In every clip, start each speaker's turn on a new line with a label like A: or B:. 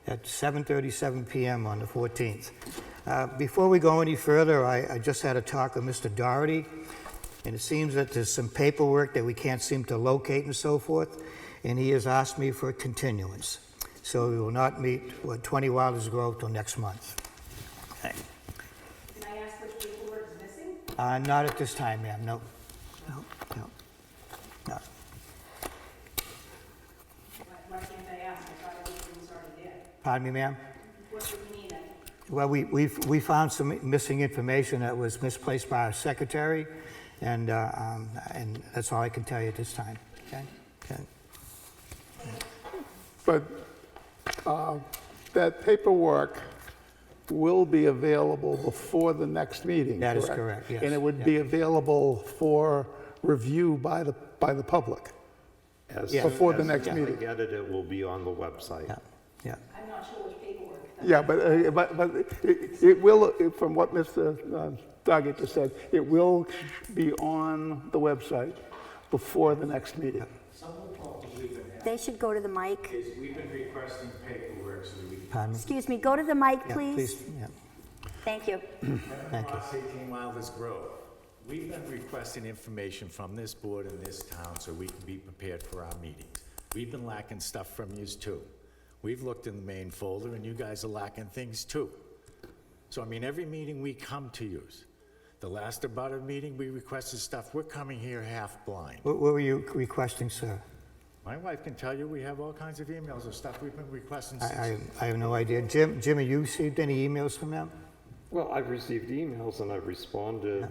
A: at 7:37 PM on the 14th. Before we go any further, I just had a talk with Mr. Doherty, and it seems that there's some paperwork that we can't seem to locate and so forth, and he has asked me for a continuance. So we will not meet with 20 Wilders Grove till next month. Okay.
B: Can I ask which paperwork is missing?
A: Not at this time, ma'am, no. No.
B: Why can't I ask? I thought everything was already there.
A: Pardon me, ma'am?
B: What do you mean?
A: Well, we found some missing information that was misplaced by our secretary, and that's all I can tell you at this time. Okay? Okay.
C: But that paperwork will be available before the next meeting,
A: That is correct, yes.
C: And it would be available for review by the public
D: As
A: Yeah.
D: soon
C: before the
D: as
C: next
D: I
C: meeting.
D: get it, it will be on the website.
A: Yeah. Yeah.
B: I'm not sure which paperwork.
C: Yeah, but it will, from what Mr. Doggett just said, it will be on the website before the next meeting.
E: Some of the problems we've been having
F: They should go to the mic.
E: is we've been requesting paperwork so that we can
A: Pardon me?
F: Excuse me, go to the mic,
A: Yeah,
F: please.
A: Yeah.
F: Thank you.
A: Thank you.
E: cross 18 Wilders Grove. We've been requesting information from this board in this town so we can be prepared for our meetings. We've been lacking stuff from yous too. We've looked in the main folder and you guys are lacking things too. So I mean, every meeting we come to use. The last abutter meeting, we requested stuff. We're coming here half blind.
A: What were you requesting, sir?
E: My wife can tell you we have all kinds of emails of stuff we've been requesting since.
A: I have no idea. Jim, have you received any emails from them?
D: Well, I've received emails and I've responded,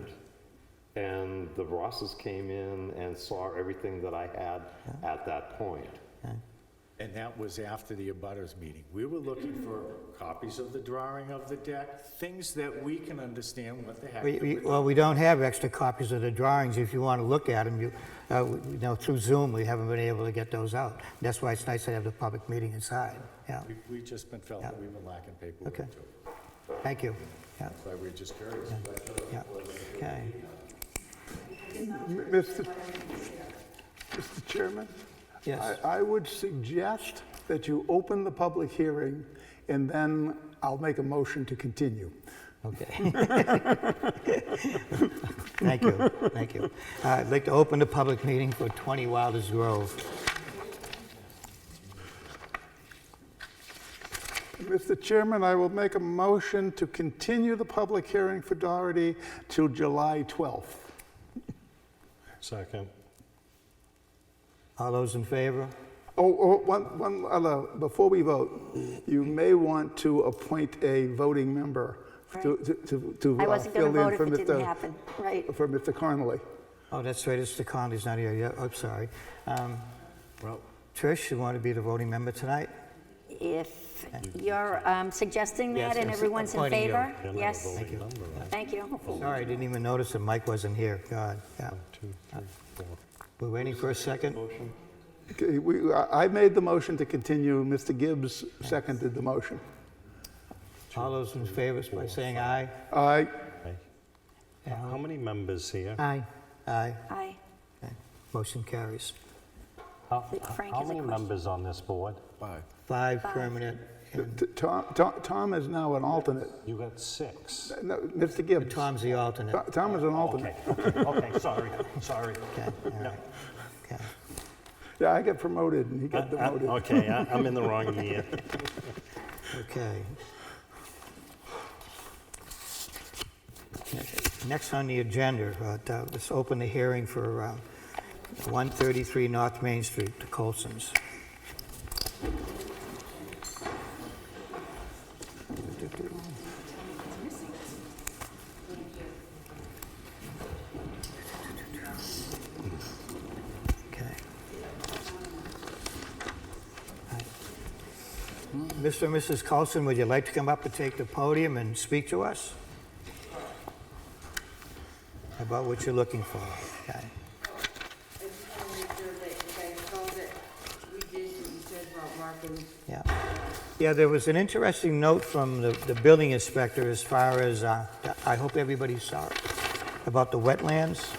D: and the Rosses came in and saw everything that I had at that point.
A: Okay.
E: And that was after the abutters meeting. We were looking for copies of the drawing of the deck, things that we can understand what the heck.
A: Well, we don't have extra copies of the drawings. If you want to look at them, through Zoom, we haven't been able to get those out. That's why it's nice to have the public meeting inside. Yeah.
E: We just been felt that we've been lacking paperwork
A: Okay.
E: too.
A: Thank you. Yeah.
E: That's why we're just curious.
A: Yeah. Okay.
C: Mr. Chairman?
A: Yes.
C: I would suggest that you open the public hearing, and then I'll make a motion to continue.
A: Okay. Thank you. Thank you. I'd like to open the public meeting for 20 Wilders Grove.
C: Mr. Chairman, I will make a motion to continue the public hearing for Doherty till July 12th.
D: Second.
A: All those in favor?
C: One other, before we vote, you may want to appoint a voting member to
F: I wasn't going
C: fill
F: to vote
C: in
F: if
C: for
F: it didn't happen. Right.
C: for Mr. Connolly.
A: Oh, that's right, Mr. Conley's not here yet. I'm sorry.
E: Well,
A: Trish, you want to be the voting member tonight?
F: If you're suggesting
A: Yes,
F: that and
A: I'm
F: everyone's in
A: appointing you.
F: favor? Yes.
A: Thank you.
F: Thank you.
A: Sorry, I didn't even notice that Mike wasn't here. God, yeah. We're waiting for a second.
C: Okay, I made the motion to continue. Mr. Gibbs seconded the motion.
A: All those in favor by saying aye?
C: Aye.
G: How many members here?
A: Aye. Aye.
F: Aye.
A: Okay. Motion carries.
G: How
F: think Frank
G: how
F: has a
G: many
F: question.
G: members on this board?
A: 5 permanent.
C: Tom is now an alternate.
G: You got 6.
C: No, Mr. Gibbs.
A: Tom's the alternate.
C: Tom is an alternate.
G: Okay, sorry.
A: Okay, all right. Okay.
C: Yeah, I got promoted and he got demoted.
G: Okay, I'm in the wrong year.
A: Okay. Next on the agenda, let's open the hearing for 133 North Main Street, the Colsons. Okay. Mr. and Mrs. Colson, would you like to come up and take the podium and speak to us about what you're looking for? Okay.
H: I just want to make sure that you guys know that we did what you said about marking.
A: Yeah. Yeah, there was an interesting note from the building inspector as far as, I hope everybody saw it, about the wetlands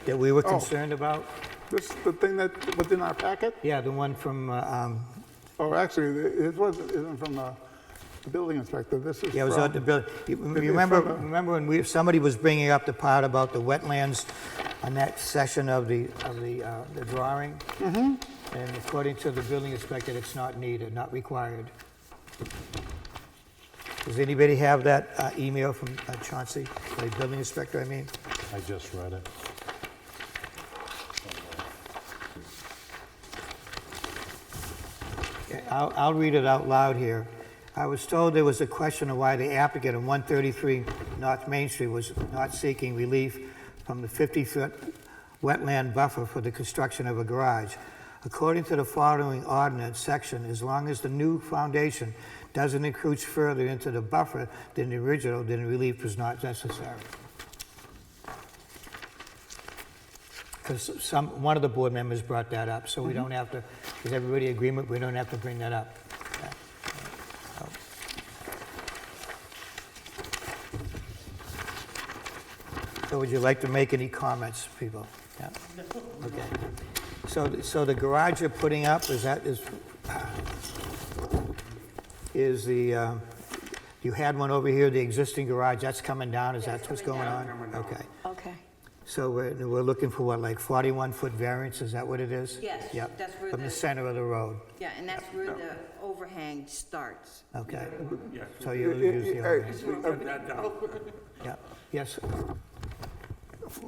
A: that we were concerned about.
C: This is the thing that was in our packet?
A: Yeah, the one from
C: Oh, actually, isn't from the building inspector, this is
A: Yeah, it was out the
C: from,
A: building. You remember when somebody was bringing up the part about the wetlands on that section of the drawing? Mm-hmm. And according to the building inspector, it's not needed, not required. Does anybody have that email from Chauncey, the building inspector, I mean?
G: I just read it.
A: I'll read it out loud here. I was told there was a question of why the applicant on 133 North Main Street was not seeking relief from the 50-foot wetland buffer for the construction of a garage. According to the following ordinance section, as long as the new foundation doesn't encroach further into the buffer than the original, then relief is not necessary. Because one of the board members brought that up, so we don't have to, is everybody in agreement? We don't have to bring that up. Okay. So would you like to make any comments, people? Yeah. Okay. So the garage you're putting up, is the, you had one over here, the existing garage, that's coming down, is that what's going on? Okay.
F: Okay.
A: So we're looking for what, like 41-foot variance, is that what it is?
H: Yes,
A: Yep,
H: that's where
A: from the
H: the-
A: center of the road,
H: Yeah, and that's where the overhang starts.
A: okay. So you use the overhang.
C: Hey,
A: Yeah, yes,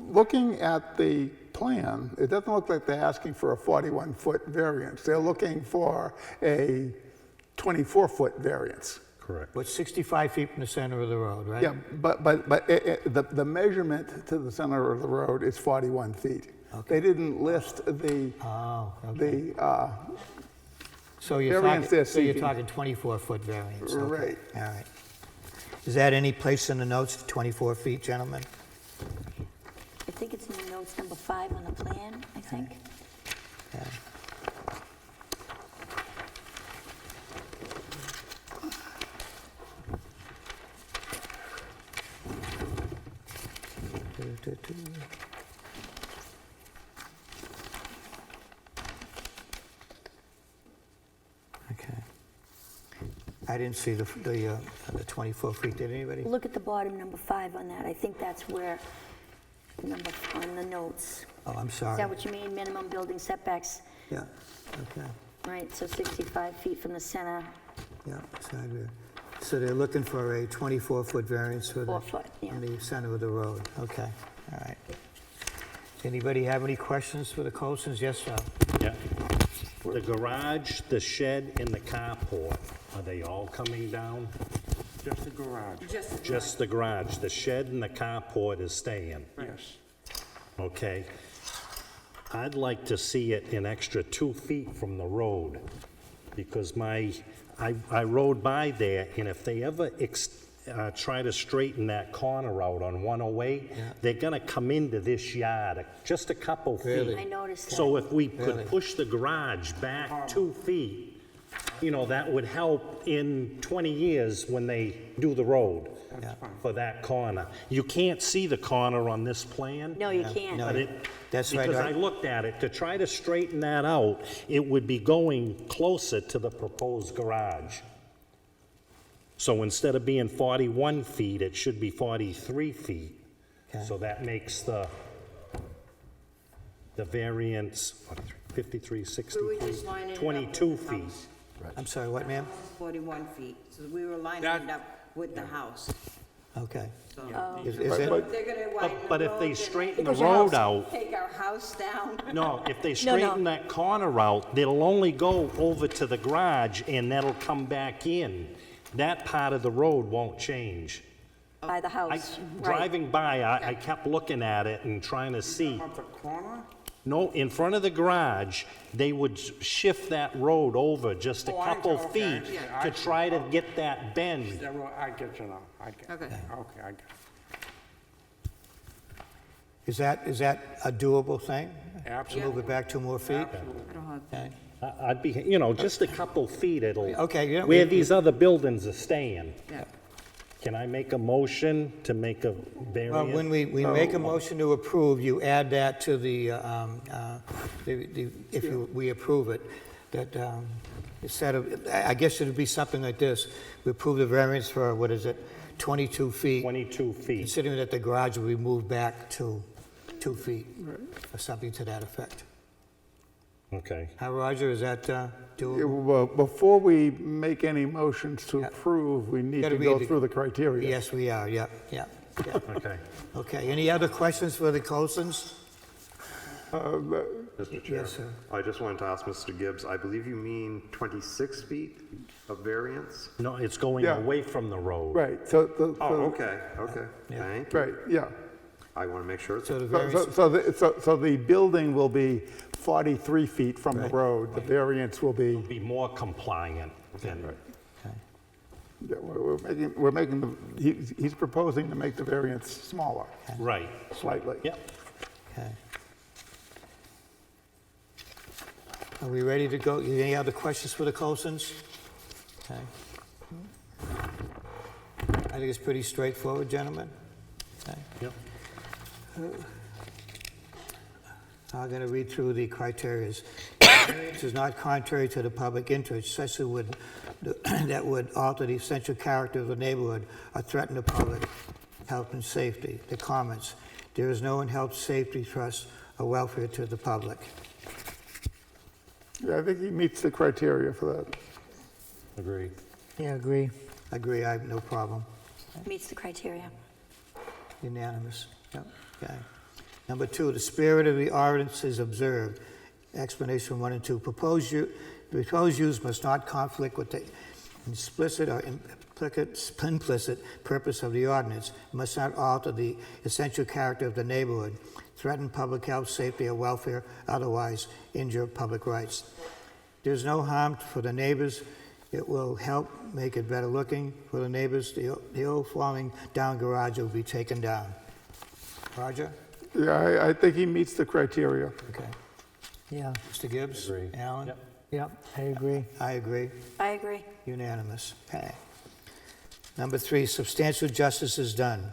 C: looking at the plan, it doesn't look like they're asking for a 41-foot variance. They're looking for a 24-foot variance.
G: Correct.
A: but 65 feet from the center of the road, right?
C: Yeah, but the measurement to the center of the road is 41 feet. They didn't list the,
A: Oh, okay.
C: the,
A: So you're
C: variance they're
A: talking, so you're
C: seeking.
A: talking 24-foot variance, okay.
C: Right.
A: All right. Is that any place in the notes, 24 feet, gentlemen?
F: I think it's in notes number 5 on the plan, I think.
A: Yeah. Okay. I didn't see the 24 feet, did anybody?
F: Look at the bottom, number 5 on that. I think that's where, number, on the notes.
A: Oh, I'm
F: Is
A: sorry.
F: that what you mean, minimum building setbacks?
A: Yeah, okay,
F: Right, so 65 feet from the center,
A: yeah, side rear. So they're looking for a 24-foot variance for the,
F: 4 foot, yeah.
A: on the center of the road, okay, all right. Anybody have any questions for the Colsons? Yes, sir.
G: Yeah. The garage, the shed, and the carport, are they all coming down?
I: Just the garage,
G: Just the garage. The shed and the carport is staying,
I: yes.
G: okay? I'd like to see it an extra 2 feet from the road, because I rode by there, and if they ever try to straighten that corner out on 108, they're gonna come into this yard just a couple feet.
F: I noticed that.
G: So if we
A: Really?
G: could push the garage back 2 feet, you know, that would help in 20 years when they do the road for that corner. You can't see the corner on this plan.
F: No, you can't.
A: No,
G: But it,
A: That's right,
G: because I
A: right.
G: looked at it, to try to straighten that out, it would be going closer to the proposed garage. So instead of being 41 feet, it should be 43 feet.
A: Okay.
G: So that makes the variance, 53,
H: We were
G: 63,
H: just lining it up
G: 22
H: with the
G: feet.
H: house.
A: I'm sorry, what, ma'am?
H: 41 feet, so we were lining
I: That-
H: it up with the house.
A: Okay.
H: So
A: Is it,
H: they're gonna widen the
G: But if
H: road,
G: they
H: then
G: straighten the
H: take
G: road out,
H: our house down.
G: no, if they
F: No, no.
G: straighten that corner out, they'll only go over to the garage and that'll come back in. That part of the road won't change.
F: By the
G: I,
F: house. Right.
G: driving by, I kept looking at it and trying to see.
I: About the corner?
G: No, in front of the garage, they would shift that road over just a
I: Oh, I-
G: couple
I: okay,
G: feet
I: yeah,
G: to
I: I-
G: try to get that bend.
I: Yeah, well, I get you now, I get.
H: Okay.
I: Okay, I get.
A: is that a doable thing?
I: Absolutely.
A: Move it back 2 more feet?
H: I don't have,
A: Okay.
G: I'd be, you know, just a couple feet, it'll,
A: Okay, yeah,
G: where
A: we-
G: these other buildings are staying.
H: yeah.
G: Can I make a motion to make a
A: Well, when
G: variance?
A: we make a motion to approve, you add that to the, if we approve it, that instead of, I guess it'd be something like this. We approve the variance for, 22 feet,
G: 22 feet.
A: considering that the garage will be moved back to 2 feet, or something to that effect.
G: Okay.
A: How, Roger, is that
C: Yeah,
A: doable?
C: well, before we make any motions to
A: Yeah.
C: approve, we need
A: Gotta
C: to go
A: read the-
C: through the criteria.
A: Yes, we are, yeah.
G: Okay.
A: Okay, any other questions for the Colsons?
D: Mr. Chair?
A: Yes, sir.
D: I just wanted to ask Mr. Gibbs, I believe you mean 26 feet of variance?
G: No, it's going
C: Yeah.
G: away from the road.
C: Right, so, the-
D: Oh, okay,
A: Yeah.
D: thank you.
C: right, yeah.
D: I want to make sure it's,
A: So the
C: So-
A: variance,
C: So the building will be 43 feet from the
A: Right.
C: road. The variance will be,
G: Be more compliant than,
C: yeah, we're making, he's proposing to make the variance smaller,
G: right.
C: slightly.
G: Yep.
A: okay. Are we ready to go? Any other questions for the Colsons? Okay. I think it's pretty straightforward, gentlemen. Okay.
G: Yep.
A: I'm going to read through the criteria. Variance is not contrary to the public interest, such that would alter the essential character of the neighborhood or threaten the public health and safety. The comments, there is no health, safety, trust, or welfare to the public.
C: Yeah, I think he meets the criteria for that.
G: Agreed.
A: Yeah, agree. Agree, I have no problem.
F: Meets the criteria.
A: Unanimous. Yep, okay. Number 2, the spirit of the ordinance is observed. Explanation 1 and 2. Proposed use must not conflict with the explicit or implicit purpose of the ordinance. It must not alter the essential character of the neighborhood, threaten public health, safety, or welfare, otherwise injure public rights. There's no harm for the neighbors. It will help make it better looking for the neighbors. The old falling down garage will be taken down. Roger?
C: Yeah, I think he meets the criteria.
A: Okay. Yeah. Mr. Gibbs?
G: Agree.
A: Alan?
G: Yep.
A: Yep, I agree. I agree.
F: I agree.
A: Unanimous. Okay. Number 3, substantial justice is done.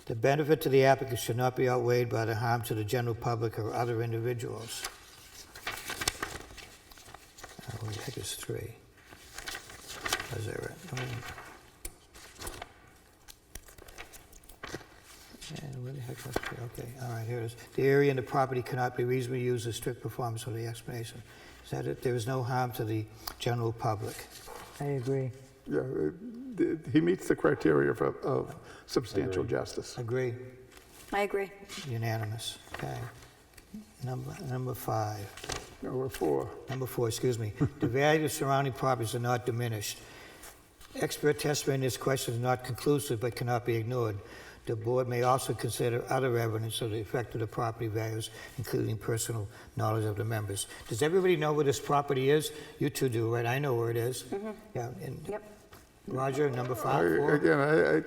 A: The benefit to the applicant should not be outweighed by the harm to the general public or other individuals. What the heck is 3? Is that right? And where the heck was 3? Okay, all right, here it is. The area and the property cannot be reasonably used as strict performance of the explanation. Is that it? There is no harm to the general public. I agree.
C: Yeah, he meets the criteria of substantial justice.
A: Agree.
F: I agree.
A: Unanimous. Okay. Number 5.
C: Number 4.
A: Number 4, excuse me. The value of surrounding properties are not diminished. Expert testimony in this question is not conclusive but cannot be ignored. The board may also consider other evidence of the effect of the property values, including personal knowledge of the members. Does everybody know where this property is? You two do, right? I know where it is. Yeah. And
F: Yep.
A: Roger, number 5, 4?
C: Again,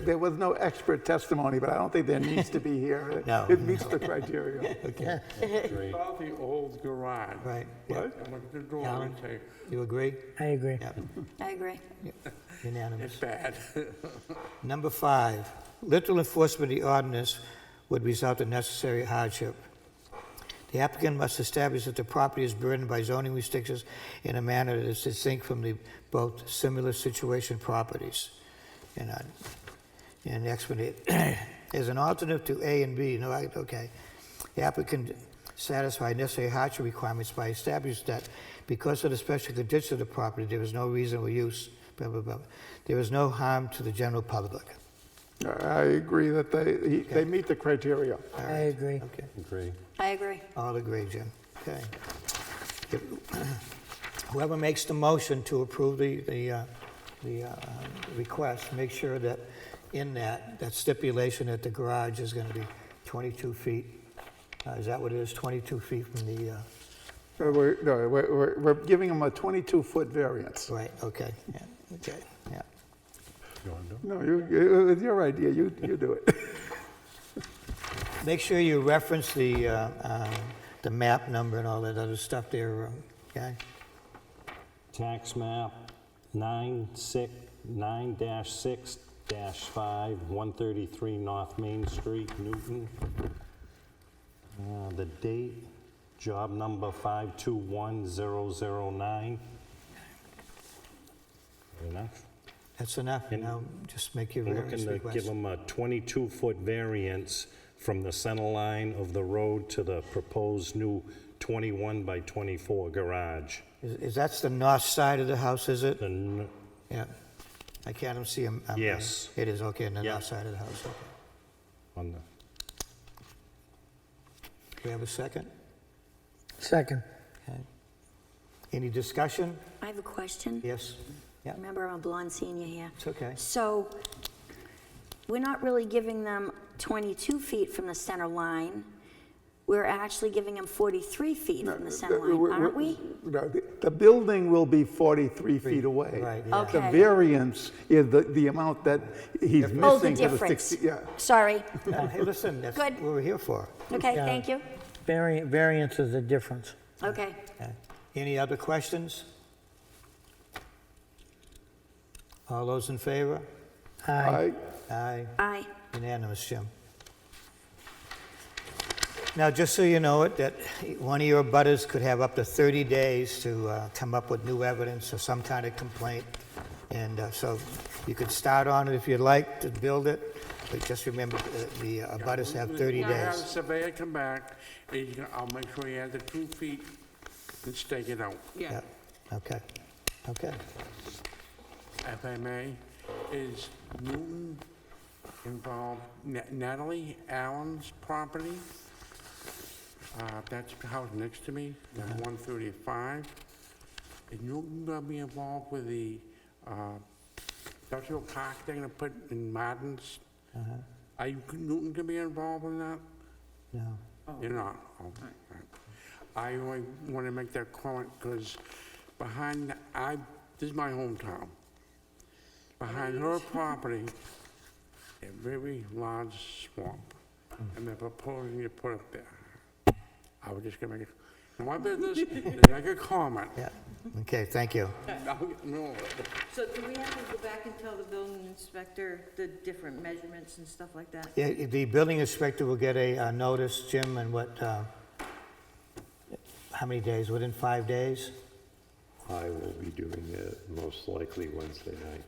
C: there was no expert testimony, but I don't think there needs to be here.
A: No.
C: It meets the criteria.
A: Okay.
G: Agreed.
I: Saw the old garage.
A: Right. Yeah.
C: What?
I: I looked at the door
A: Alan?
I: and say,
A: You agree?
J: I agree.
A: Yeah.
F: I agree.
A: Unanimous.
I: it's bad.
A: Number 5, literal enforcement of the ordinance would result in necessary hardship. The applicant must establish that the property is burdened by zoning restrictions in a manner that is distinct from the both similar situation properties. And explanate, as an alternative to A and B, okay. The applicant satisfy necessary hardship requirements by establishing that because of the special condition of the property, there is no reasonable use, blah, blah, blah. There is no harm to the general public.
C: I agree that they meet the criteria.
A: All
J: I
A: right.
J: agree.
A: Okay.
G: Agree.
F: I agree.
A: All agree, Jim. Okay. Whoever makes the motion to approve the request, make sure that in that stipulation that the garage is going to be 22 feet. Is that what it is, 22 feet from the,
C: We're giving them a 22-foot variance.
A: right, okay, yeah, okay, yeah.
G: You want to do
C: No, it's your idea, you do it.
A: Make sure you reference the map number and all that other stuff there, okay?
G: it? Tax map 9-6-5, 133 North Main Street, Newton. The date, job number 521009. Enough?
A: That's enough.
G: And-
A: Now, just make your
G: I'm
A: variance
G: looking to give
A: request.
G: them a 22-foot variance from the center line of the road to the proposed new 21 by 24 garage.
A: Is that the north side of the house, is it?
G: The n-
A: Yeah. I can't see him.
G: Yes.
A: It is, okay, on the
G: Yeah.
A: north side of the house, okay.
G: on the,
A: Do we have a second?
J: Second.
A: Okay. Any discussion?
F: I have a question.
A: Yes? Yeah,
F: Remember, I'm a blonde senior here.
A: it's okay.
F: So we're not really giving them 22 feet from the center line. We're actually giving them 43 feet from the center line, aren't we?
C: No, the building will be 43 feet away.
A: Right, yeah.
F: Okay.
C: The variance is the amount that he's missing.
F: Oh, the
C: to
F: difference.
C: 60 Yeah.
F: Sorry.
A: Hey, listen, that's
F: Good.
A: what we're here for.
F: Okay, thank you.
J: Variance is the difference.
F: Okay.
A: Okay. Any other questions? All those in favor?
J: Aye.
A: Aye.
F: Aye.
A: Unanimous, Jim. Now, just so you know it, that one of your butters could have up to 30 days to come up with new evidence or some kind of complaint. And so you could start on it if you'd like to build it, but just remember, the butters have 30
I: I have a
A: days.
I: surveyor come back, and I'll make sure he has the 2 feet and stake it out.
F: Yeah.
A: Okay, okay.
I: If I may, is Newton involved, Natalie Allen's property? That's the house next to me, that's 135. Is Newton gonna be involved with the industrial park they're gonna put in Martin's? Are you, Newton gonna be involved in that?
A: No.
I: You're not? Oh, right. I only want to make that comment because behind, this is my hometown. Behind her property, a very large swamp, and they're proposing to put it there. I was just gonna make it, in my business, make a comment.
A: Yeah, okay, thank you.
I: No,
H: So do we have to go back and tell the building inspector the different measurements and stuff like that?
A: Yeah, the building inspector will get a notice, Jim, and what, how many days? Within 5 days?
D: I will be doing it most likely Wednesday night.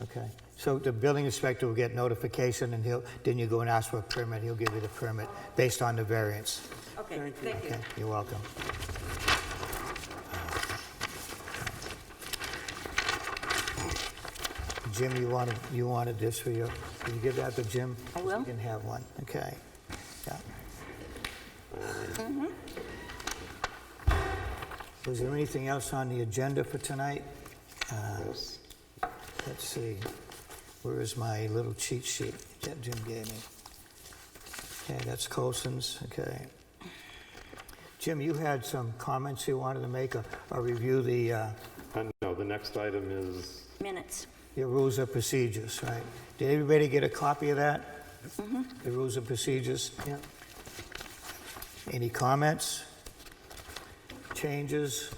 A: Okay. So the building inspector will get notification, and then you go and ask for a permit. He'll give you the permit based on the variance.
H: Okay, thank you.
A: Okay, you're welcome. Jim, you wanted this for your, can you give that to Jim?
F: I will.
A: You can have one, okay. Yeah. Was there anything else on the agenda for tonight?
D: Yes.
A: Let's see, where is my little cheat sheet that Jim gave me? Okay, that's Colson's, okay. Jim, you had some comments you wanted to make or review
D: No, the next item is
F: Minutes.
A: your rules of procedures, right? Did everybody get a copy of that? The rules of procedures? Yeah. Any comments? Changes?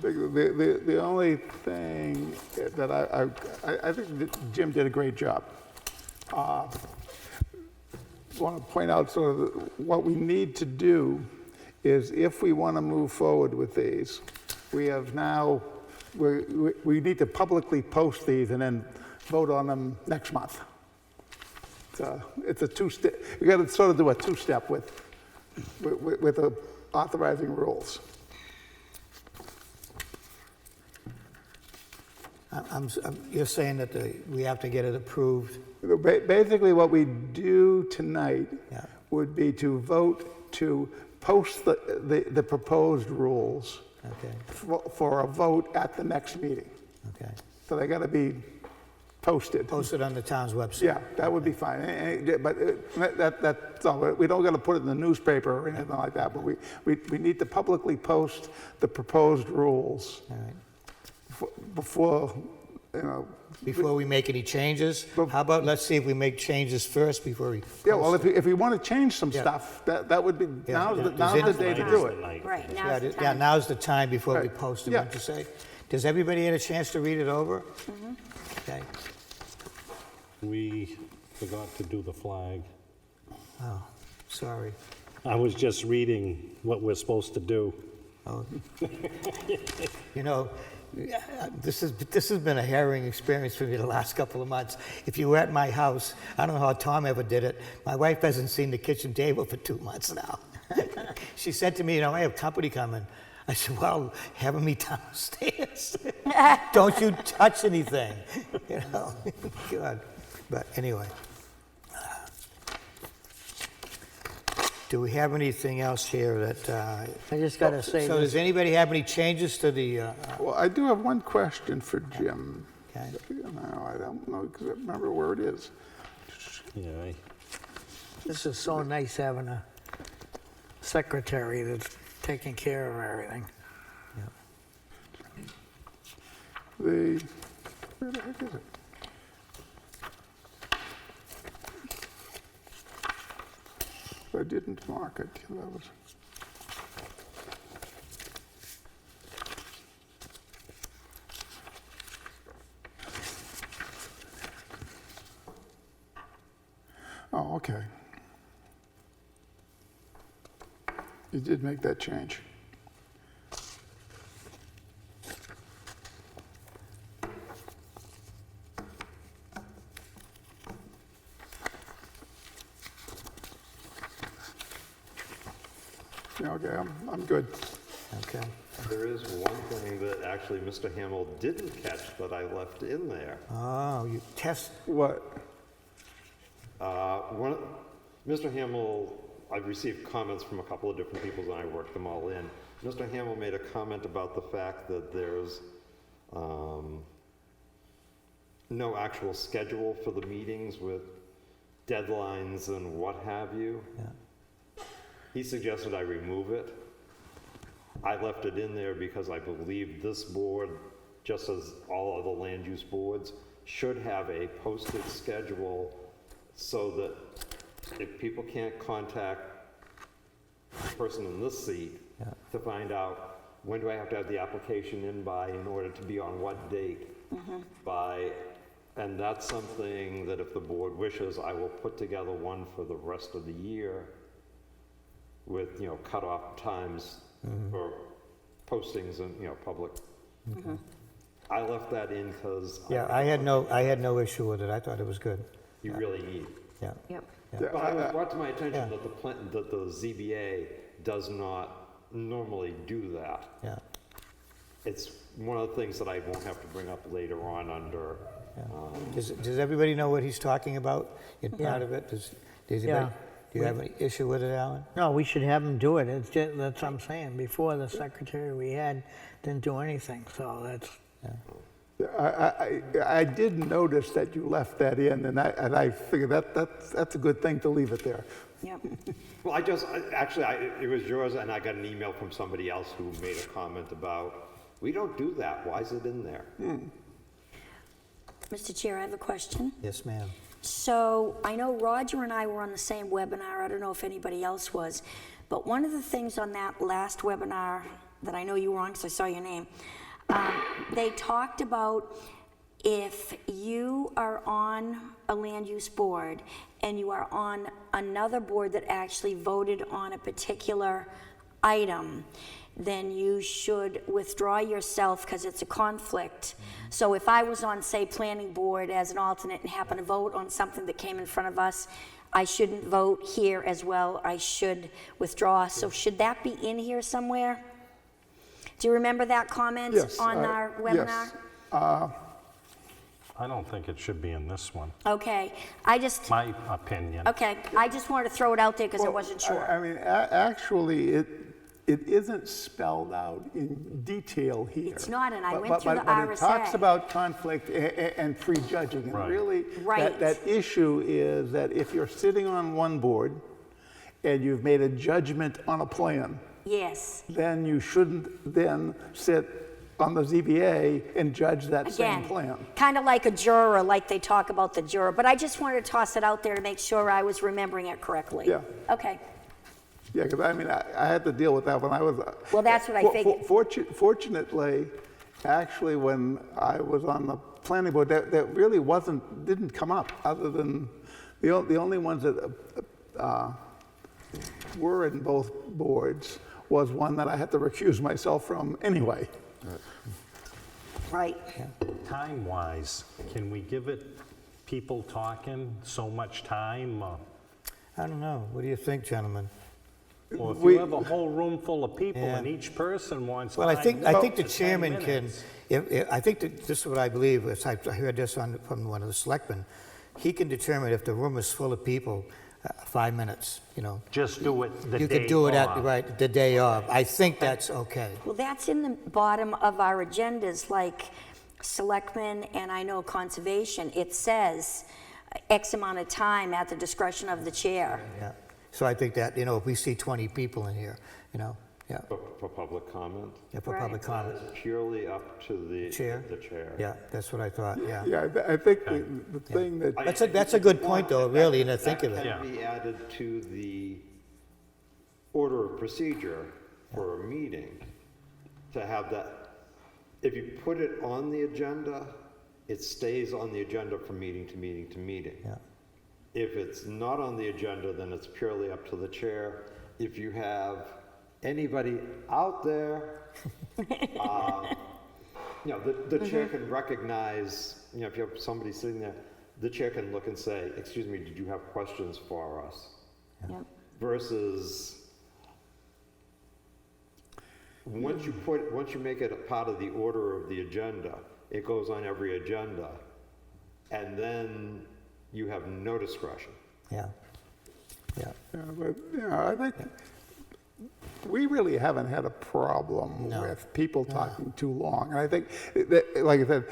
C: The only thing that I think that Jim did a great job. Want to point out sort of what we need to do is if we want to move forward with these, we have now, we need to publicly post these and then vote on them next month. It's a two-step, we got to sort of do a two-step with the authorizing rules.
A: You're saying that we have to get it approved?
C: Basically, what we do tonight
A: Yeah.
C: would be to vote to post the proposed rules
A: Okay,
C: for a vote at the next meeting.
A: okay.
C: So they got to be posted.
A: Posted on the town's website?
C: Yeah, that would be fine. But that's all. We don't got to put it in the newspaper or anything like that, but we need to publicly post the proposed rules
A: All right.
C: before, you know.
A: Before we make any changes? How about, let's see if we make changes first before we
C: Yeah, well,
A: post it?
C: if we want to change some
A: Yeah.
C: stuff, that would be,
A: Yeah.
C: now's
A: Yeah.
C: the day to do it.
F: Right,
A: Yeah,
F: now's the
A: yeah,
F: time.
A: now's the time before we
C: Right.
A: post it,
C: Yeah.
A: wouldn't you say? Does everybody get a chance to read it over? Okay.
G: we forgot to do the flag.
A: Oh, sorry.
G: I was just reading what we're supposed to do.
A: You know, this has been a harrowing experience for me the last couple of months. If you were at my house, I don't know how Tom ever did it. My wife hasn't seen the kitchen table for 2 months now. She said to me, I have company coming. I said, well, have them meet downstairs. Don't you touch anything. God. But anyway. Do we have anything else here that...
J: I just got to say
A: So does
J: this.
A: anybody have any changes to the...
C: Well, I do have one question for Jim.
A: Okay.
C: No, I don't know, because I remember where it is.
G: Yeah,
J: This is so nice having a secretary that's taking care of everything.
C: Where the heck is it? I didn't mark it. That was... Oh, okay. You did make that change. Yeah, okay, I'm good.
A: Okay.
D: There is one thing that actually Mr. Hamel didn't catch that I left in there.
A: Oh, you test...
C: What?
D: Mr. Hamel, I've received comments from a couple of different people and I worked them all in. Mr. Hamel made a comment about the fact that there's no actual schedule for the meetings with deadlines and what have you.
A: Yeah.
D: He suggested I remove it. I left it in there because I believe this board, just as all other land use boards, should have a posted schedule so that if people can't contact the person in this seat to find out when do I have to have the application in by in order to be on what date by, and that's something that if the board wishes, I will put together one for the rest of the year with, cutoff times for postings and, public. I left that in because
A: Yeah, I had no issue with it. I thought it was good.
D: you really need.
A: Yeah.
F: Yep.
D: But it was brought to my attention that the ZBA does not normally do that.
A: Yeah.
D: It's one of the things that I won't have to bring up later on under,
A: Does everybody know what he's talking about in part of it? Does anybody,
J: Yeah.
A: do you have any issue with it, Alan?
J: No, we should have him do it. It's just, that's what I'm saying. Before, the secretary we had didn't do anything, so that's...
C: I did notice that you left that in, and I figured that's a good thing to leave it there.
F: Yep.
D: well, it was yours and I got an email from somebody else who made a comment about, we don't do that, why is it in there?
F: Mr. Chair, I have a question.
A: Yes, ma'am.
F: So I know Roger and I were on the same webinar. I don't know if anybody else was. But one of the things on that last webinar that I know you were on, because I saw your name, they talked about if you are on a land use board and you are on another board that actually voted on a particular item, then you should withdraw yourself because it's a conflict. So if I was on, say, planning board as an alternate and happened to vote on something that came in front of us, I shouldn't vote here as well. I should withdraw. So should that be in here somewhere? Do you remember that comment
C: Yes.
F: on our webinar?
C: Yes.
G: I don't think it should be in this one,
F: Okay, I just,
G: my opinion.
F: okay, I just wanted to throw it out there because I
C: Well,
F: wasn't sure.
C: I mean, actually, it isn't spelled out in detail here.
F: It's not, and I
C: But-
F: went
C: but-
F: through the
C: But it talks
F: RSA.
C: about conflict and prejudging. And
G: Right.
C: really,
F: Right.
C: that issue is that if you're sitting on one board and you've made a judgment on a plan,
F: Yes,
C: then you shouldn't then sit on the ZBA and judge that same
F: again,
C: plan.
F: kind of like a juror, like they talk about the juror, but I just wanted to toss it out there to make sure I was remembering it correctly.
C: Yeah.
F: Okay,
C: Yeah, because I mean, I had to deal with that when I was.
F: Well, that's what I figured.
C: Fortunately, actually, when I was on the planning board, that really didn't come up, other than, the only ones that were in both boards was one that I had to recuse myself from anyway.
F: Right.
G: Time-wise, can we give it people talking so much time?
A: I don't know. What do you think, gentlemen?
G: Or if
C: We-
G: you have a whole room full of people
A: Yeah.
G: and each person wants
A: Well, I
G: 5
A: think the
G: minutes to 10
A: chairman can,
G: minutes.
A: I think that this is what I believe, is I heard this from one of the selectmen. He can determine if the room is full of people, 5 minutes, you know.
G: Just do it the day
A: You could do it at,
G: of.
A: right, the day of. I think that's okay.
F: Well, that's in the bottom of our agendas, like selectmen and I know conservation. It says X amount of time at the discretion of the chair.
A: Yeah. So I think that, you know, if we see 20 people in here, you know, yeah,
D: For public comment,
A: yeah, for
F: Right.
A: public comment.
D: it's purely up to the
A: Chair?
D: The chair.
A: Yeah, that's what I thought, yeah.
C: Yeah, I think the thing that,
A: That's a good point, though, really, and I think of
D: That
A: it.
G: Yeah.
D: can be added to the order of procedure for a meeting, to have that, if you put it on the agenda, it stays on the agenda from meeting to meeting to meeting.
A: Yeah.
D: If it's not on the agenda, then it's purely up to the chair. If you have anybody out there, you know, the chair can recognize, you know, if you have somebody sitting there, the chair can look and say, excuse me, did you have questions for us?
F: Yep.
D: Versus, once you make it a part of the order of the agenda, it goes on every agenda, and then you have no discretion.
A: Yeah, yeah.
C: yeah, but, you know, I think we really haven't had a problem
A: No.
C: with people talking too long. And I think, that, like I said,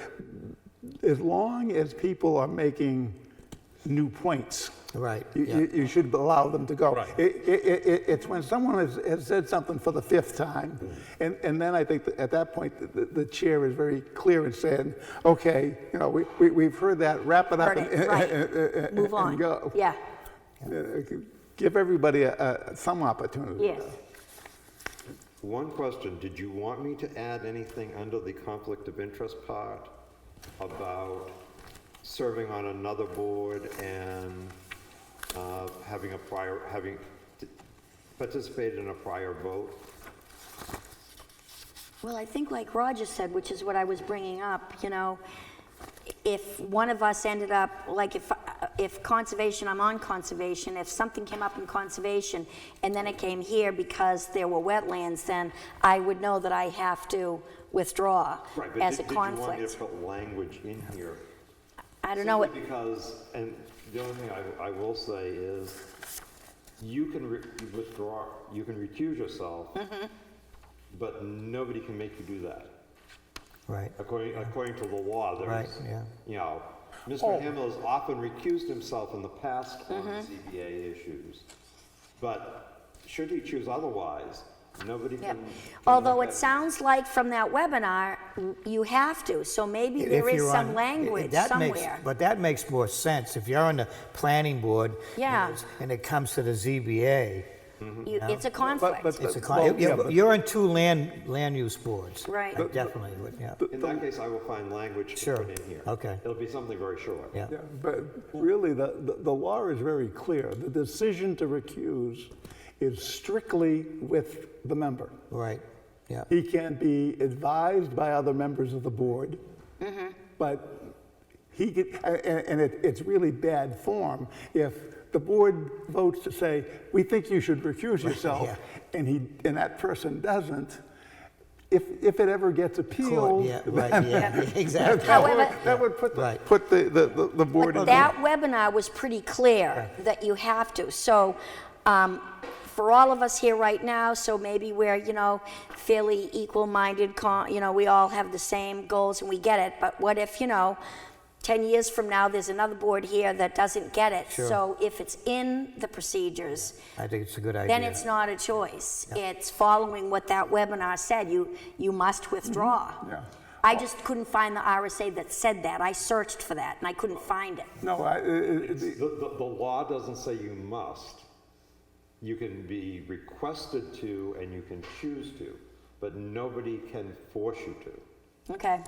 C: as long as people are making new points,
A: Right,
C: you,
A: yeah.
C: you should allow them to go.
G: Right.
C: It's when someone has said something for the 5th time, and then I think that at that point, the chair is very clear in saying, okay, you know, we've heard that, wrap it up
F: Heard it, right. Move on.
C: and go.
F: Yeah,
C: Give everybody some opportunity.
F: yes.
D: One question, did you want me to add anything under the conflict of interest part about serving on another board and having participated in a prior vote?
F: Well, I think like Roger said, which is what I was bringing up, you know, if one of us ended up, like if conservation, I'm on conservation, if something came up in conservation and then it came here because there were wetlands, then I would know that I have to withdraw
D: Right, but
F: as a
D: did you want me to
F: conflict.
D: put language in here?
F: I don't know what,
D: Simply because, and the only thing I will say is, you can withdraw, you can recuse yourself, but nobody can make you do that.
A: Right,
D: According to the law,
A: right,
D: there's,
A: yeah.
D: you know, Mr. Hamel has often recused himself in the past on ZBA issues. But should he choose otherwise, nobody
F: yeah.
D: can.
F: Although
D: look
F: it
D: at-
F: sounds like from that webinar, you have to, so maybe there
A: If
F: is
A: you're
F: some
A: on-
F: language
A: that makes-
F: somewhere.
A: But that makes more sense. If you're on the planning board.
F: Yeah.
A: And it comes to the ZBA,
F: It's a conflict.
A: it's a,
C: Well, yeah, but-
A: you're on 2 land use boards.
F: Right.
A: I definitely would, yeah,
D: In that case, I will find language to
A: Sure.
D: put in here.
A: Okay.
D: It'll be something very short.
A: yeah.
C: Yeah, but really, the law is very clear. The decision to recuse is strictly with the member.
A: Right, yeah.
C: He can be advised by other members of the board, but he get, and it's really bad form if the board votes to say, we think you should recuse yourself,
A: yeah.
C: and that person doesn't. If it ever gets appealed,
A: Yeah, right, yeah, exactly.
F: However-
C: that would put
A: Right.
C: the board in.
F: That webinar was pretty clear that you have to. So for all of us here right now, so maybe we're, you know, fairly equal-minded, you know, we all have the same goals and we get it. But what if, you know, 10 years from now, there's another board here that doesn't get it?
A: Sure.
F: So if it's in the procedures,
A: I think it's a good idea.
F: then it's not a choice. It's following what that webinar said. You must withdraw.
C: Yeah.
F: I just couldn't find the RSA that said that. I searched for that and I couldn't find it.
C: No,
D: The law doesn't say you must. You can be requested to and you can choose to, but nobody can force you to.
F: Okay.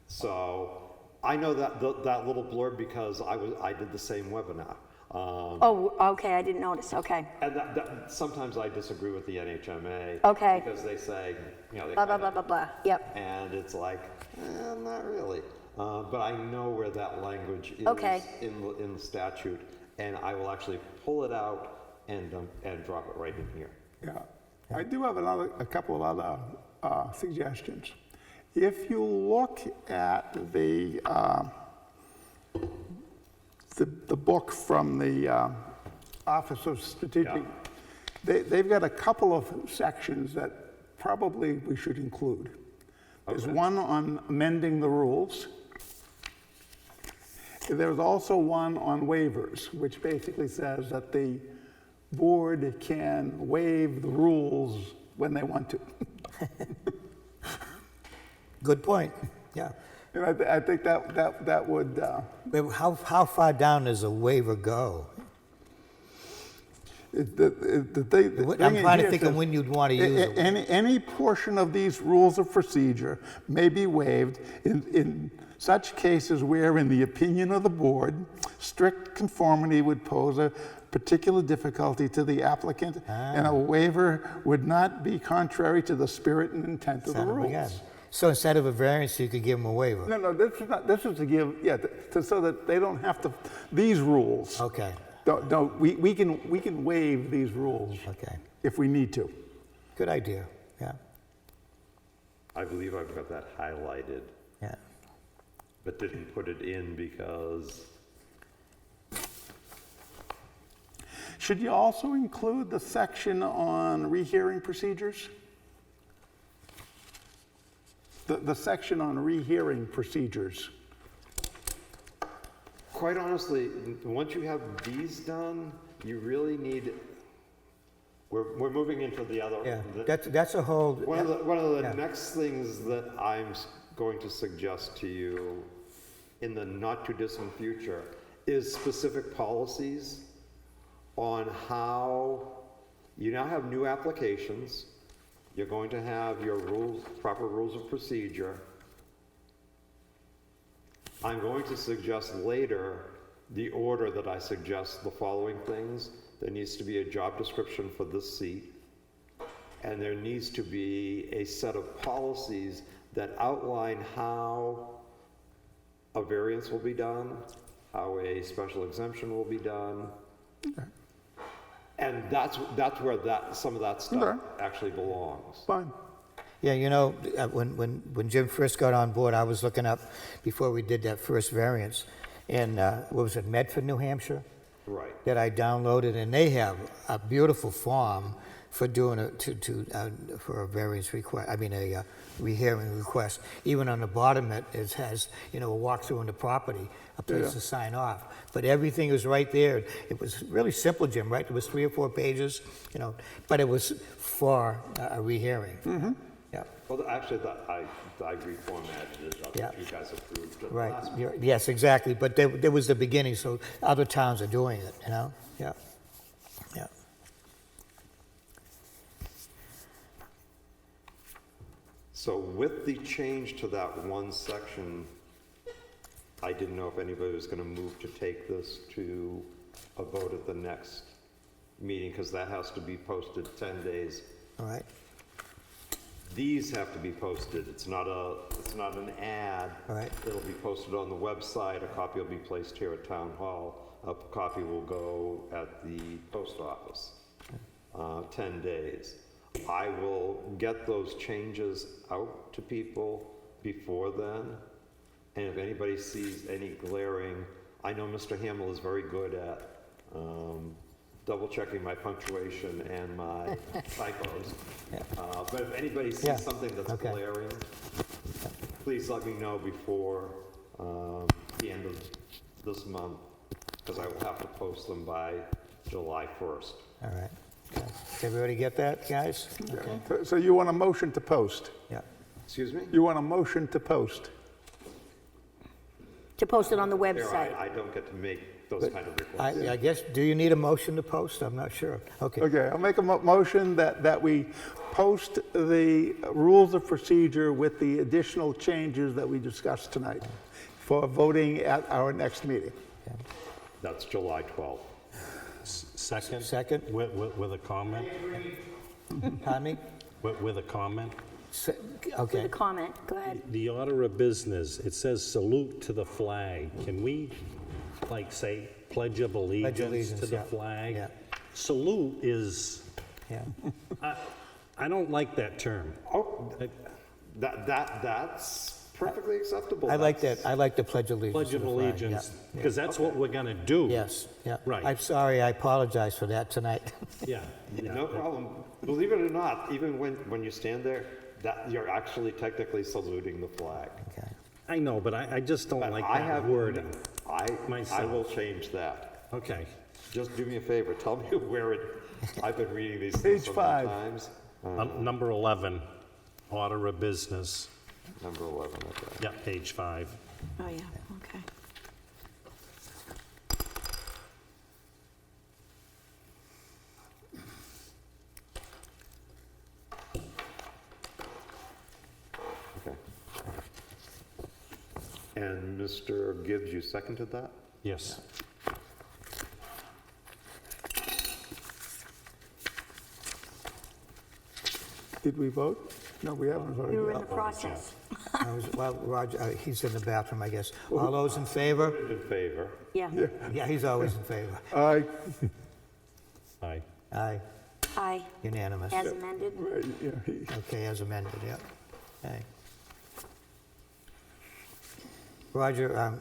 D: So I know that little blurb because I did the same webinar.
F: Oh, okay, I didn't notice, okay.
D: And sometimes I disagree with the NHMA.
F: Okay.
D: Because they say, you know, they
F: Blah, blah,
D: kinda-
F: blah, blah, blah, yep.
D: And it's like, not really. But I know where that language is
F: Okay.
D: in the statute, and I will actually pull it out and drop it right in here.
C: Yeah. I do have a couple of other suggestions. If you look at the book from the Office of Strategic, they've got a couple of sections that probably we should include. There's one on amending the rules. There's also one on waivers, which basically says that the board can waive the rules when they want to.
A: Good point, yeah.
C: And I think that would,
A: But how far down does a waiver go? I'm trying to think of when you'd want to use it.
C: Any portion of these rules of procedure may be waived in such cases where, in the opinion of the board, strict conformity would pose a particular difficulty to the applicant, and a waiver would not be contrary to the spirit and intent of the rules.
A: So instead of a variance, you could give them a waiver?
C: No, this is not, this is to give, so that they don't have to, these rules.
A: Okay,
C: We can waive these rules
A: okay.
C: if we need to.
A: Good idea, yeah,
D: I believe I've got that highlighted,
A: yeah.
D: but didn't put it in because
C: Should you also include the section on rehearing procedures? The section on rehearing procedures.
D: quite honestly, once you have these done, you really need, we're moving into the other.
A: Yeah, that's a whole.
D: One of the
A: yeah.
D: next things that I'm going to suggest to you in the not too distant future is specific policies on how, you now have new applications, you're going to have your rules, proper rules of procedure. I'm going to suggest later the order that I suggest the following things. There needs to be a job description for this seat, and there needs to be a set of policies that outline how a variance will be done, how a special exemption will be done.
C: Okay.
D: And that's where some of that stuff
C: Okay.
D: actually belongs.
C: Fine.
A: Yeah, you know, when Jim first got on board, I was looking up, before we did that first variance, and what was it, Medford, New Hampshire?
D: Right.
A: That I downloaded, and they have a beautiful form for doing for a variance request, I mean, a rehearing request. Even on the bottom, it has, you know, a walkthrough on the property, a place to sign off. But everything was right there. It was really simple, Jim, right? It was 3 or 4 pages, you know, but it was for a rehearing. Mm-hmm. Yeah.
D: Well, actually, I reformatted it, that's
A: Yeah.
D: what you guys approved at the
A: Right,
D: last
A: yes, exactly, but there was the beginning, so other towns are doing it, you know? Yeah, yeah.
D: So with the change to that one section, I didn't know if anybody was going to move to take this to a vote at the next meeting, because that has to be posted 10 days.
A: All right,
D: These have to be posted. It's not an ad.
A: All right.
D: It'll be posted on the website. A copy will be placed here at Town Hall. A copy will go at the post office. 10 days. I will get those changes out to people before then. And if anybody sees any glaring, I know Mr. Hamill is very good at double checking my punctuation and my typos. But if anybody sees
A: Yeah.
D: something that's
A: Okay.
D: glaring, please let me know before the end of this month, because I will have to post them by July 1st.
A: all right. Okay. Does everybody get that, guys? Okay,
C: So you want a motion to post?
A: yeah.
D: Excuse me?
C: You want a motion to post?
F: To post it on the
D: There,
F: website.
D: I don't get to make those kind of requests.
A: I guess, do you need a motion to post? I'm not sure. Okay,
C: Okay, I'll make a motion that we post the rules of procedure with the additional changes that we discussed tonight for voting at our next meeting.
D: That's July 12th.
G: Second?
A: Second.
G: With a comment?
A: Pardon me?
G: With a comment?
F: With
A: Okay.
F: a comment, go ahead.
G: The order of business, it says salute to the flag. Can we, like, say pledge of allegiance to
A: allegiance,
G: the
A: yeah,
G: flag?
A: yeah.
G: Salute is,
A: Yeah.
G: I don't like that term.
D: Oh, that's perfectly acceptable.
A: I like that. I like the Pledge of Allegiance.
G: Pledge
A: to
G: of
A: the flag, yeah,
G: allegiance,
A: yeah.
G: because that's what we're gonna do.
A: Yes, yeah.
G: Right.
A: I'm sorry, I apologize for that tonight.
G: Yeah, yeah.
D: No problem. Believe it or not, even when you stand there, that you're actually technically saluting the flag.
A: Okay.
G: I know, but I just don't
D: But
G: like
D: I
G: that
D: have
G: wording.
D: I
G: myself.
D: will change that.
G: Okay.
D: Just do me a favor, tell me where it, I've been reading these things
C: Page
D: so many
C: 5.
D: times.
G: Number 11, order of business.
D: Number 11, okay.
G: Yeah, page 5.
F: Oh, yeah, okay.
D: Okay. And Mr. Gibbs, you seconded that?
G: Yes.
C: Did we vote? No, we haven't voted
F: We were
C: yet.
F: in the process.
A: Well, Roger, he's in the bathroom, I guess. All those in favor?
D: In favor?
F: Yeah.
A: Yeah, he's always in favor.
C: Aye,
G: Aye.
A: Aye,
F: Aye,
A: unanimous.
F: as amended.
C: right, yeah,
A: Okay, as amended, yeah. Okay. Roger,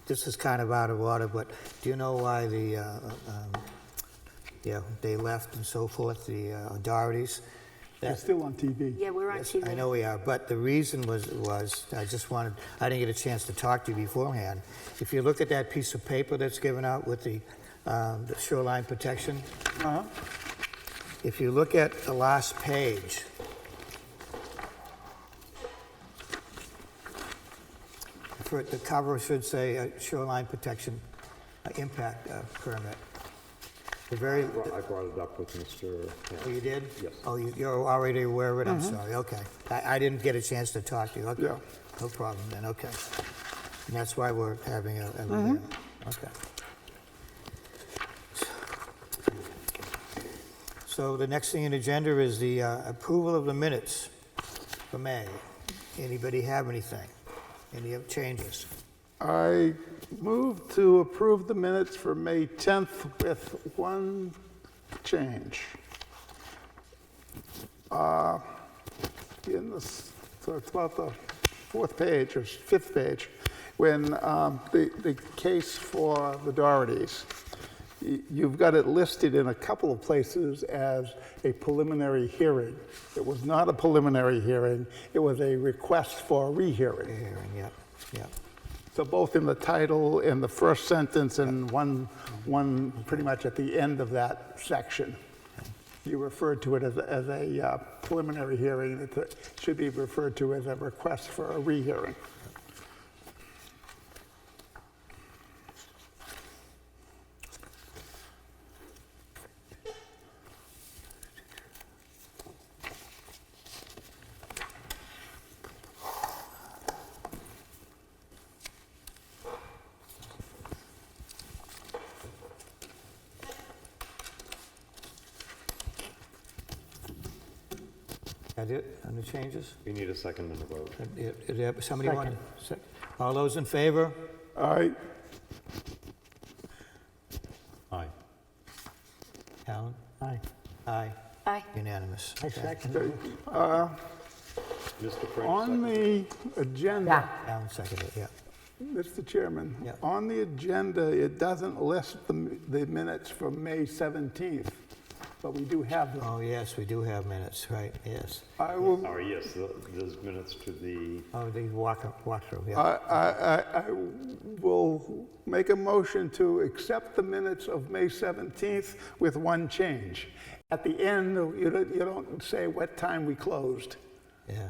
A: this is kind of out of order, but do you know why they left and so forth, the Dohertys?
C: they're still on TV.
F: Yeah, we're on
A: Yes,
F: TV.
A: I know we are, but the reason was, I didn't get a chance to talk to you beforehand. If you look at that piece of paper that's given out with the shoreline protection,
C: Uh-huh.
A: if you look at the last page, the cover should say shoreline protection impact permit. The very,
D: I brought it up with Mr.
A: oh, you did?
D: Yes.
A: Oh, you're already aware of it? I'm sorry, okay. I didn't get a chance to talk to you, okay.
C: Yeah.
A: No problem then, okay. And that's why we're having a review. Okay. So the next thing on the agenda is the approval of the minutes for May. Anybody have anything? Any changes?
C: I move to approve the minutes for May 10th with one change. So it's about the fourth page or fifth page, when the case for the Dohertys, you've got it listed in a couple of places as a preliminary hearing. It was not a preliminary hearing, it was a request for a rehearing.
A: Hearing, yeah, yeah.
C: So both in the title, in the first sentence, and one pretty much at the end of that section. You referred to it as a preliminary hearing. It should be referred to as a request for a rehearing.
A: That it, on the changes?
D: We need a second and a vote.
A: Somebody want to? All those in favor?
C: Aye.
G: Aye.
A: Alan?
J: Aye.
A: Aye,
F: Aye.
A: unanimous.
J: I
A: Okay.
J: second
C: Okay.
J: it.
D: Mr. French,
C: On
D: second.
C: the agenda,
A: Alan seconded, yeah.
C: Mr. Chairman,
A: Yeah.
C: on the agenda, it doesn't list the minutes from May 17th, but we do have them.
A: Oh, yes, we do have minutes, right, yes.
C: I will,
D: Oh, yes, there's minutes to the,
A: Oh, the walkthrough, yeah.
C: I will make a motion to accept the minutes of May 17th with one change. At the end, you don't say what time we closed.
A: Yeah.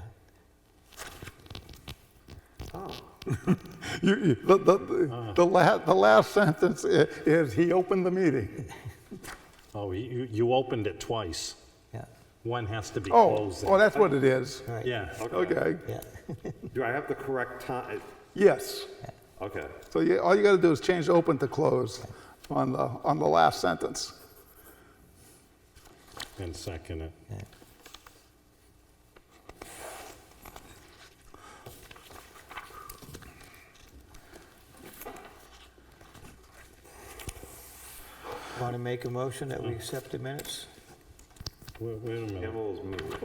C: The last sentence is, he opened the meeting.
G: Oh, you opened it twice.
A: Yeah,
G: One has to be
C: Oh,
G: closed.
C: oh, that's what it is.
A: right.
G: Yeah.
C: Okay,
A: Yeah,
D: do I have the correct time?
C: yes.
D: Okay,
C: So all you gotta do is change open to close. on the last sentence.
G: And second it.
A: Want to make a motion that we accept the minutes?
G: Wait a minute,
D: Campbell's moved.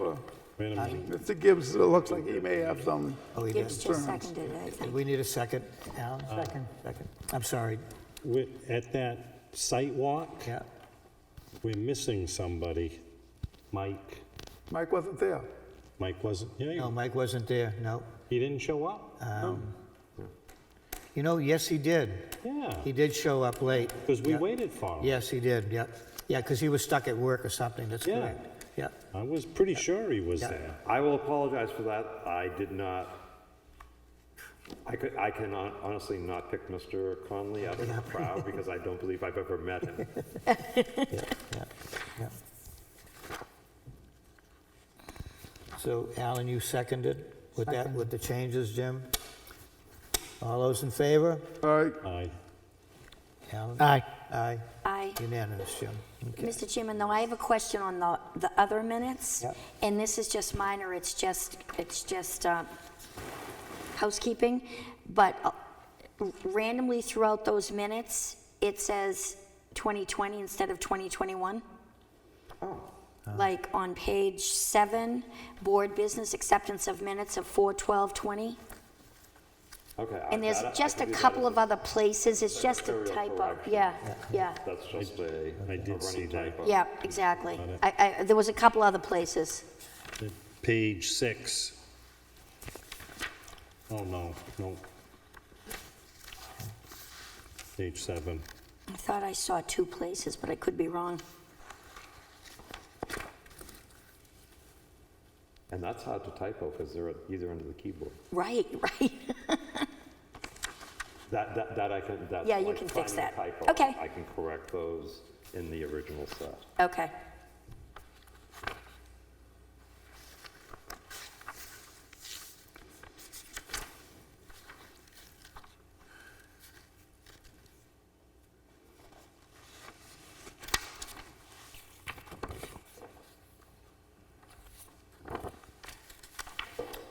G: wait a minute.
C: Mr. Gibbs, it looks like he may have some.
A: Oh, he
F: Gibbs
A: did.
F: just seconded it, I
A: Do
F: think.
A: we need a second, Alan? Second. I'm sorry.
G: At that site walk,
A: Yeah.
G: we're missing somebody. Mike.
C: Mike wasn't there.
G: Mike wasn't,
A: No,
G: yeah,
A: Mike wasn't there, no.
G: he didn't show up?
A: You know, yes, he did.
G: Yeah,
A: He did show up late.
G: because we waited for him.
A: Yes, he did, yep. Yeah, because he was stuck at work or something, that's
G: Yeah.
A: correct. Yep.
G: I was pretty sure he was
A: Yeah.
G: there.
D: I will apologize for that. I did not, I can honestly not pick Mr. Conley out of the crowd because I don't believe I've ever met him.
A: Yeah. So Alan, you seconded with that, with the changes, Jim? All those in favor?
C: All right,
G: Aye.
A: Alan?
J: Aye.
A: Aye.
F: Aye.
A: Unanimous, Jim. Okay.
F: Mr. Chairman, though, I have a question on the other minutes.
A: Yep.
F: And this is just minor, it's just housekeeping. But randomly throughout those minutes, it says 2020 instead of 2021. Like on page 7, board business acceptance of minutes of 4/12/20.
D: Okay.
F: And there's
D: I
F: just a
D: can do that
F: couple
D: as
F: of other places, it's just a
D: secretarial
F: typo.
D: correction.
F: Yeah.
D: That's just a
G: I did see
D: running
G: that.
D: typo.
F: Yeah, exactly. There was a couple other places.
G: Page 6. Oh, no. Page 7.
F: I thought I saw 2 places, but I could be wrong.
D: And that's hard to typo because they're either under the keyboard.
F: Right.
D: That I can, that's
F: Yeah, you
D: like
F: can fix
D: finding a
F: that.
D: typo.
F: Okay.
D: I can correct those in the original set.
F: Okay.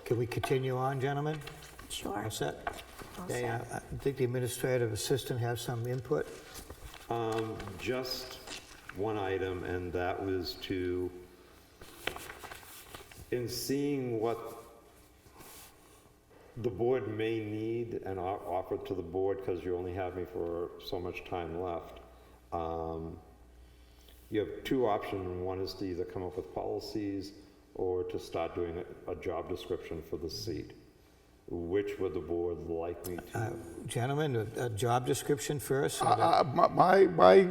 A: Can we continue on, gentlemen?
F: Sure.
A: All set?
F: All
A: Okay,
F: set.
A: I think the administrative assistant has some input.
D: Just one item, and that was to, in seeing what the board may need and offer to the board, because you only have me for so much time left, you have 2 options. One is to either come up with policies or to start doing a job description for the seat. Which would the board like me to?
A: Gentlemen, a job description first?
C: my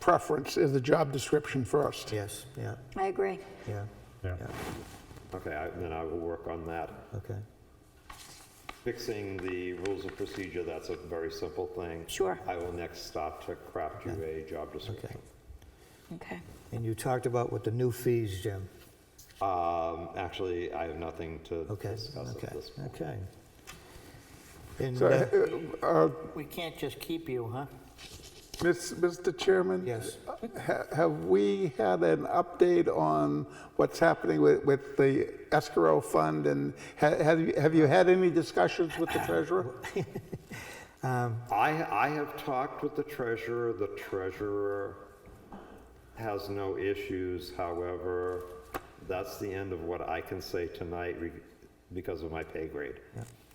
C: preference is the job description first.
A: Yes, yeah,
F: I agree.
A: yeah,
G: Yeah.
D: Okay, then I will work on that.
A: okay.
D: Fixing the rules of procedure, that's a very simple thing.
F: Sure.
D: I will next start to craft you a job description.
F: Okay.
A: And you talked about what the new fees, Jim?
D: Actually, I have nothing to
A: Okay,
D: discuss
A: okay,
D: at this point.
A: okay. And,
C: So,
J: We can't just keep you, huh?
C: Mr. Chairman?
A: yes,
C: Have we had an update on what's happening with the escrow fund? And have you had any discussions with the treasurer?
D: I have talked with the treasurer. The treasurer has no issues. However, that's the end of what I can say tonight because of my pay grade.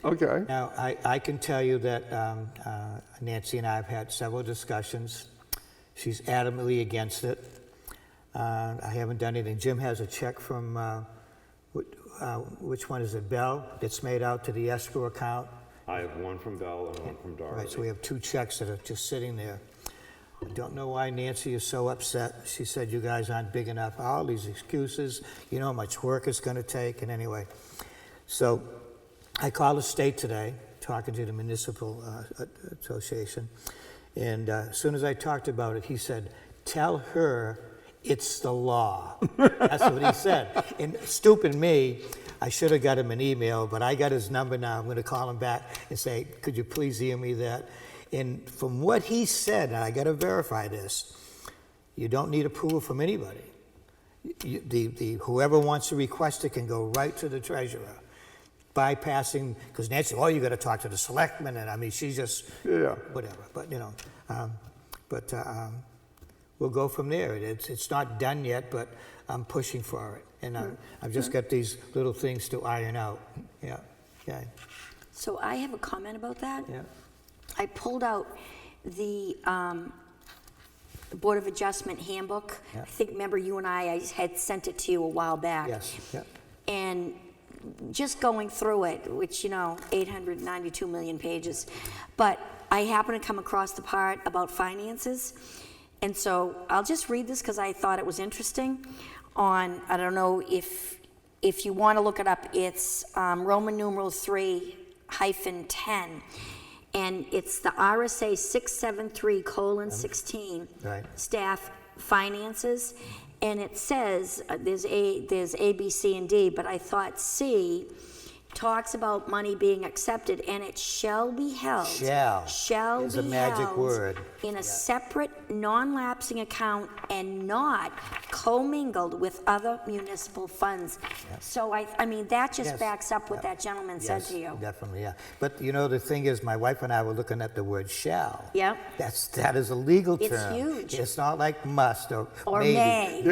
C: Okay.
A: now, I can tell you that Nancy and I have had several discussions. She's adamantly against it. I haven't done anything. Jim has a check from, which one is it, Bell? That's made out to the escrow account.
D: I have one from Bell and one from
A: Right, so we
D: Doherty.
A: have 2 checks that are just sitting there. I don't know why Nancy is so upset. She said you guys aren't big enough, all these excuses, you know how much work it's gonna take, and anyway. So I called the state today, talking to the municipal association, and as soon as I talked about it, he said, tell her it's the law. That's what he said. And stupid me, I should have got him an email, but I got his number now. I'm gonna call him back and say, could you please email me that? And from what he said, and I got to verify this, you don't need approval from anybody. Whoever wants to request it can go right to the treasurer, bypassing, because Nancy, oh, you got to talk to the selectmen, and I mean, she's just,
C: Yeah.
A: whatever, but, we'll go from there. It's not done yet, but I'm pushing for it, and I've just got these little things to iron out, yeah, okay,
F: So I have a comment about that.
A: yeah.
F: I pulled out the Board of Adjustment handbook.
A: Yeah.
F: I think, remember, you and I had sent it to you a while back.
A: Yes, yeah.
F: And just going through it, which, 892 million pages, but I happened to come across the part about finances, and so I'll just read this because I thought it was interesting. I don't know if you want to look it up, it's Roman numeral 3-10, and it's the RSA 673:16,
A: Right.
F: staff finances, and it says, there's A, B, C, and D, but I thought C talks about money being accepted, and it shall be held. Shall
A: is
F: be
A: a magic
F: held
A: word.
F: in a separate, non-lapsing account and not commingled with other municipal funds. So I mean, that just
A: Yes.
F: backs up what
A: Yeah.
F: that gentleman said
A: Yes,
F: to you.
A: definitely, yeah. But the thing is, my wife and I were looking at the word shall.
F: Yep.
A: That is a legal
F: It's
A: term.
F: huge.
A: It's not like must or
F: Or
A: maybe.
F: may.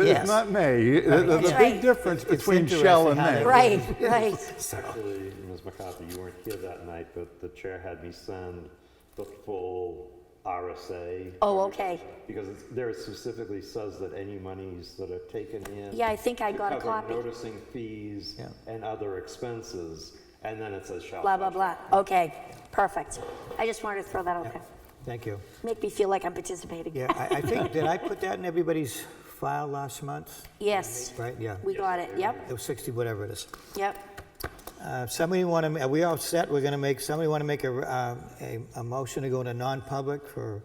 A: Yes.
C: It's not may. There's a
F: That's right.
C: big difference between
A: interesting
C: shall and
A: how
C: may.
A: they-
F: Right, right.
D: Actually, Ms. McCarthy, you weren't here that night, but the chair had me send the full RSA.
F: Oh, okay.
D: Because there specifically says that any monies that are taken in.
F: Yeah, I think I got a
D: to cover
F: copy.
D: noticing fees
A: Yeah.
D: and other expenses, and then it says shall.
F: Blah, blah, blah. Okay, perfect. I just wanted to throw that out there.
A: Thank you.
F: Make me feel like I'm participating.
A: Yeah, I think, did I put that in everybody's file last month?
F: Yes,
A: Right, yeah.
F: we got it. Yep,
A: It was 60, whatever it is.
F: yep.
A: Somebody want to, are we all set? Somebody want to make a motion to go into non-public for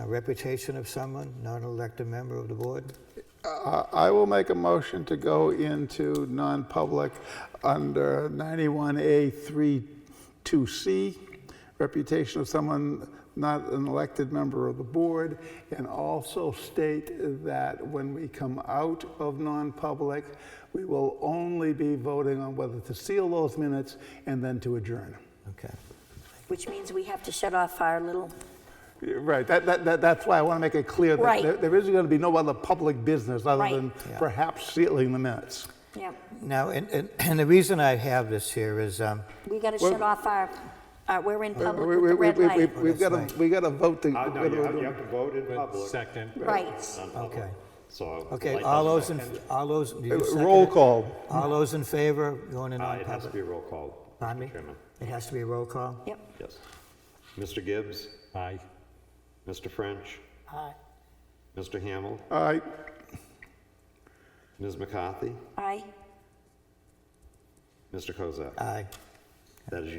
A: reputation of someone, not an elected member of the board?
C: I will make a motion to go into non-public under 91A32C, reputation of someone not an elected member of the board, and also state that when we come out of non-public, we will only be voting on whether to seal those minutes and then to adjourn.
A: Okay.
F: Which means we have to shut off our little,
C: Right, that's why I want to make it clear
F: Right.
C: that there isn't going to be no other public business other
F: Right.
C: than
A: Yeah.
C: perhaps sealing the minutes.
F: yep.
A: Now, and the reason I have this here is,
F: We got to shut off our, we're in public
C: We-
F: with the
C: we-
F: red
C: we-
F: light.
C: We've got to, we got to vote to.
D: No, you have to vote in public.
E: Second.
F: Right.
D: non-public.
A: okay.
D: So.
A: Okay,
D: light
A: all
D: doesn't-
A: those, do you second
C: Roll
A: it?
C: call.
A: All those in favor, going in
D: It has to
A: non-public?
D: be a roll call,
A: Pardon me?
D: Mr. Chairman.
A: It has to be a roll call?
F: Yep.
D: Yes. Mr. Gibbs,
G: Aye.
D: Mr. French,
J: Aye.
D: Mr. Hamel,
C: Aye.
D: Ms. McCarthy,
F: Aye.
D: Mr. Kozak.
A: Aye.
D: That is unanimous.